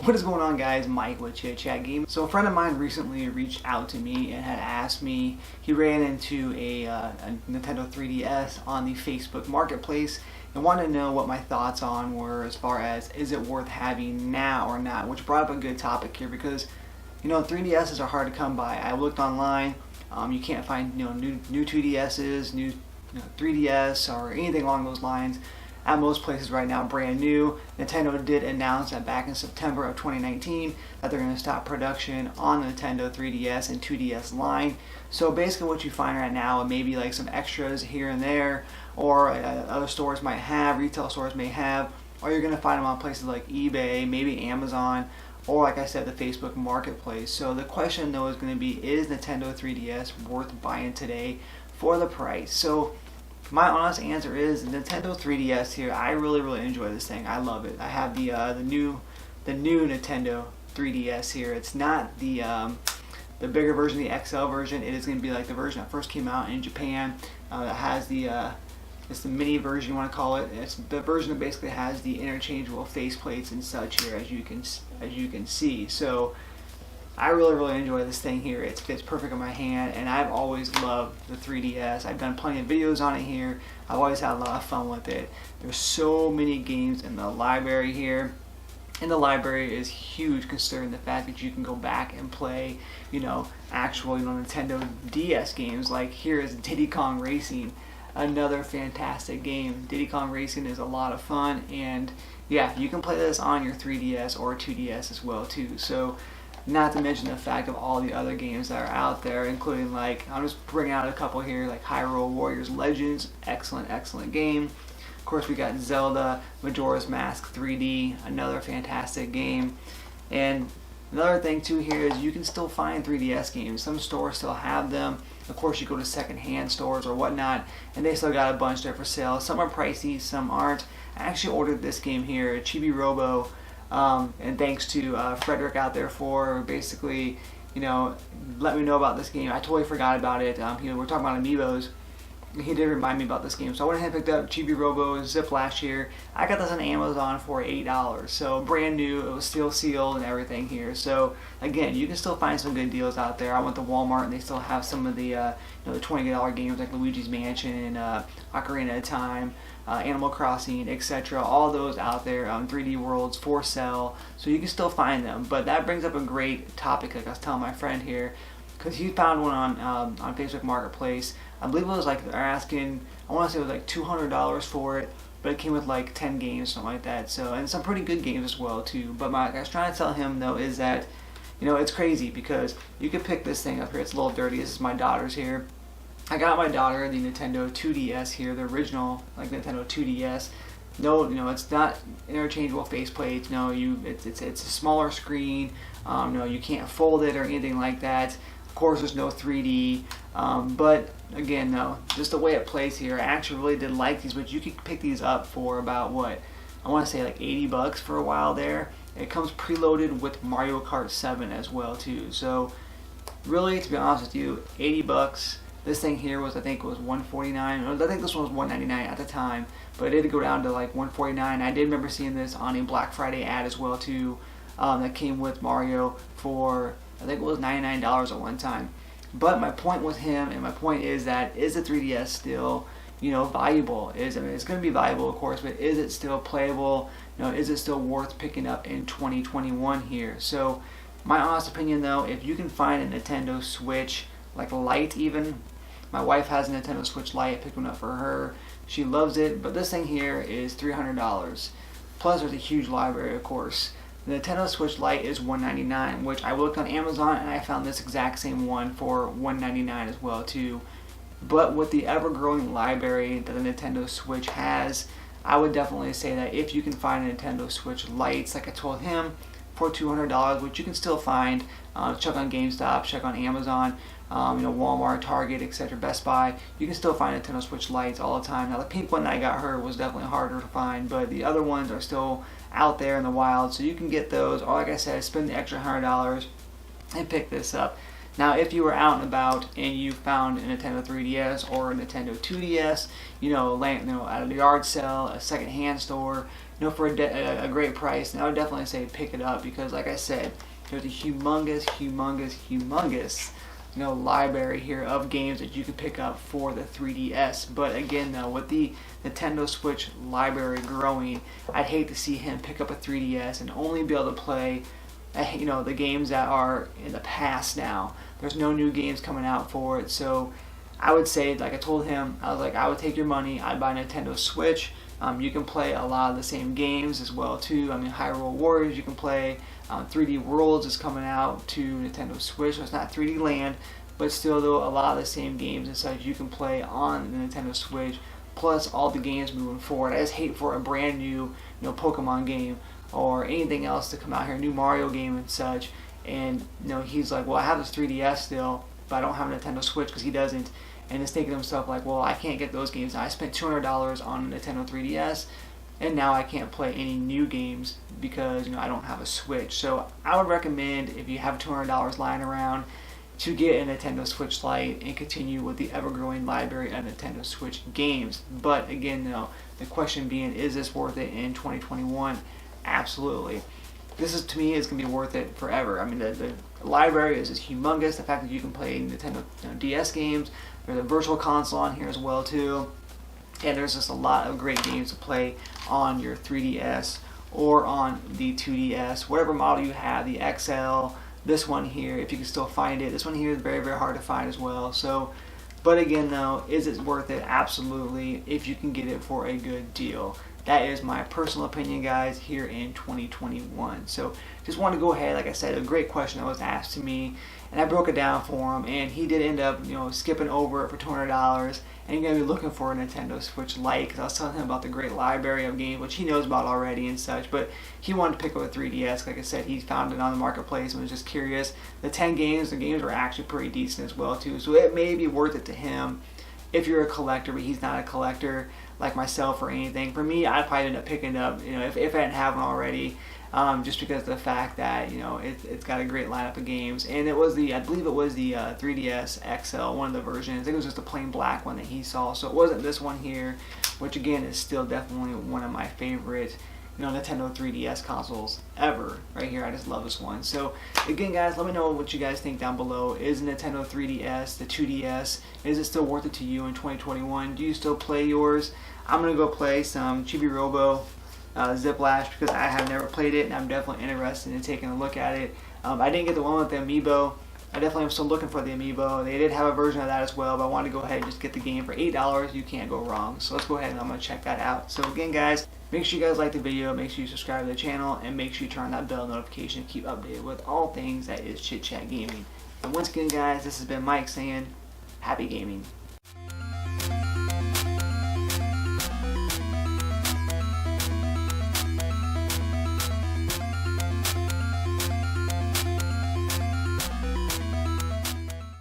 What is going on, guys? Mike with Chit Chat Game. So a friend of mine recently reached out to me and had asked me, he ran into a Nintendo 3DS on the Facebook Marketplace and wanted to know what my thoughts on were as far as is it worth having now or not, which brought up a good topic here because, 3DSs are hard to come by. I looked online, you can't find, new 2DSs, new 3DS or anything along those lines at most places right now, brand new. Nintendo did announce that back in September of 2019 that they're going to stop production on the Nintendo 3DS and 2DS line. So basically what you find right now, maybe like some extras here and there, or other stores might have, retail stores may have, or you're going to find them on places like eBay, maybe Amazon, or like I said, the Facebook Marketplace. So the question though is going to be, is Nintendo 3DS worth buying today for the price? So my honest answer is Nintendo 3DS here. I really enjoy this thing. I love it. I have the new Nintendo 3DS here. It's not the bigger version, the XL version. It is going to be like the version that first came out in Japan. That has it's the mini version, you want to call it. It's the version that basically has the interchangeable faceplates and such here, as you can see. So I really enjoy this thing here. It fits perfect in my hand, and I've always loved the 3DS. I've done plenty of videos on it here. I've always had a lot of fun with it. There's so many games in the library here. And the library is huge considering the fact that you can go back and play, actual, Nintendo DS games. Like here is Diddy Kong Racing, another fantastic game. Diddy Kong Racing is a lot of fun, and yeah, you can play this on your 3DS or 2DS as well too. So not to mention the fact of all the other games that are out there, including I'm just bringing out a couple here, like Hyrule Warriors Legends, excellent game. Of course, we got Zelda Majora's Mask 3D, another fantastic game. And another thing too here is you can still find 3DS games. Some stores still have them. Of course, you go to secondhand stores or whatnot, and they still got a bunch there for sale. Some are pricey, some aren't. I actually ordered this game here, Chibi Robo. And thanks to Frederick out there for basically, let me know about this game. I totally forgot about it. We're talking about Amiibos. He did remind me about this game. So I went ahead and picked up Chibi Robo Zip last year. I got this on Amazon for $8. So brand new. It was still sealed and everything here. So again, you can still find some good deals out there. I went to Walmart and they still have some of the the $20 games like Luigi's Mansion and Ocarina of Time, Animal Crossing, etc. All those out there, 3D Worlds for sale. So you can still find them. But that brings up a great topic, like I was telling my friend here, because he found one on Facebook Marketplace. I believe it was they're asking, I want to say it was like $200 for it, but it came with like 10 games, something like that. So, and some pretty good games as well too. But I was trying to tell him though is that, it's crazy because you could pick this thing up here. It's a little dirty. This is my daughter's here. I got my daughter the Nintendo 2DS here, the original Nintendo 2DS. No, it's not interchangeable faceplates. No, it's a smaller screen. No, you can't fold it or anything like that. Of course, there's no 3D. But again, no, just the way it plays here, I actually really did like these. But you could pick these up for about what I want to say like $80 for a while there. It comes preloaded with Mario Kart 7 as well too. So really, to be honest with you, $80. This thing here was, I think, was $149. I think this one was $199 at the time, but it did go down to like $149. I did remember seeing this on a Black Friday ad as well too, that came with Mario for, I think it was $99 at one time. But my point with him, and my point is that, is the 3DS still, valuable? It's going to be valuable, of course, but is it still playable? Is it still worth picking up in 2021 here? So my honest opinion though, if you can find a Nintendo Switch, like Lite even. My wife has a Nintendo Switch Lite. I picked one up for her. She loves it, but this thing here is $300. Plus there's a huge library, of course. The Nintendo Switch Lite is $199, which I looked on Amazon and I found this exact same one for $199 as well too. But with the ever-growing library that the Nintendo Switch has, I would definitely say that if you can find a Nintendo Switch Lites, like I told him, for $200, which you can still find, check on GameStop, check on Amazon, Walmart, Target, etc., Best Buy. You can still find Nintendo Switch Lites all the time. Now the pink one that I got her was definitely harder to find, but the other ones are still out there in the wild, so you can get those. Or like I said, spend the extra $100 and pick this up. Now, if you were out and about and you found a Nintendo 3DS or a Nintendo 2DS, at a yard sale, a secondhand store, for a great price, then I would definitely say pick it up, because, like I said, there's a humongous library here of games that you can pick up for the 3DS. But again, though, with the Nintendo Switch library growing, I'd hate to see him pick up a 3DS and only be able to play the games that are in the past now. There's no new games coming out for it. So I would say, like I told him, I was like, I would take your money, I'd buy a Nintendo Switch. You can play a lot of the same games as well too. Hyrule Warriors you can play. 3D Worlds is coming out to Nintendo Switch, so it's not 3D Land, but still, though, a lot of the same games and such you can play on the Nintendo Switch, plus all the games moving forward. I just hate for a brand new Pokemon game or anything else to come out here, a new Mario game and such, and he's like, well, I have this 3DS still, but I don't have a Nintendo Switch, because he doesn't, and is thinking to himself like, well, I can't get those games. I spent $200 on a Nintendo 3DS, and now I can't play any new games because I don't have a Switch. So I would recommend, if you have $200 lying around, to get a Nintendo Switch Lite and continue with the ever-growing library of Nintendo Switch games. But again, the question being, is this worth it in 2021? Absolutely. This is, to me, is going to be worth it forever. The library is humongous. The fact that you can play Nintendo DS games, there's a virtual console on here as well too, and there's just a lot of great games to play on your 3DS or on the 2DS, whatever model you have, the XL, this one here, if you can still find it. This one here is very, very hard to find as well. So, but again, though, is it worth it? Absolutely, if you can get it for a good deal. That is my personal opinion, guys, here in 2021. So just want to go ahead, like I said, a great question that was asked to me, and I broke it down for him, and he did end up skipping over it for $200, and he's going to be looking for a Nintendo Switch Lite, because I was telling him about the great library of games, which he knows about already and such, but he wanted to pick up a 3DS. Like I said, he found it on the marketplace and was just curious. The 10 games, the games are actually pretty decent as well too, so it may be worth it to him if you're a collector, but he's not a collector like myself or anything. For me, I'd probably end up picking it up, if I didn't have one already, just because of the fact that it's got a great lineup of games. And it was I believe it was the 3DS XL, one of the versions. I think it was just a plain black one that he saw, so it wasn't this one here, which again is still definitely one of my favorite Nintendo 3DS consoles ever. Right here, I just love this one. So again, guys, let me know what you guys think down below. Is Nintendo 3DS, the 2DS, is it still worth it to you in 2021? Do you still play yours? I'm gonna go play some Chibi Robo Ziplash, because I have never played it, and I'm definitely interested in taking a look at it. I didn't get the one with the amiibo. I definitely am still looking for the amiibo. They did have a version of that as well, but I wanted to go ahead and just get the game for $8. You can't go wrong. So let's go ahead and I'm going to check that out. So again, guys, make sure you guys like the video, make sure you subscribe to the channel, and make sure you turn on that bell notification to keep updated with all things that is Chit Chat Gaming. And once again, guys, this has been Mike saying, happy gaming.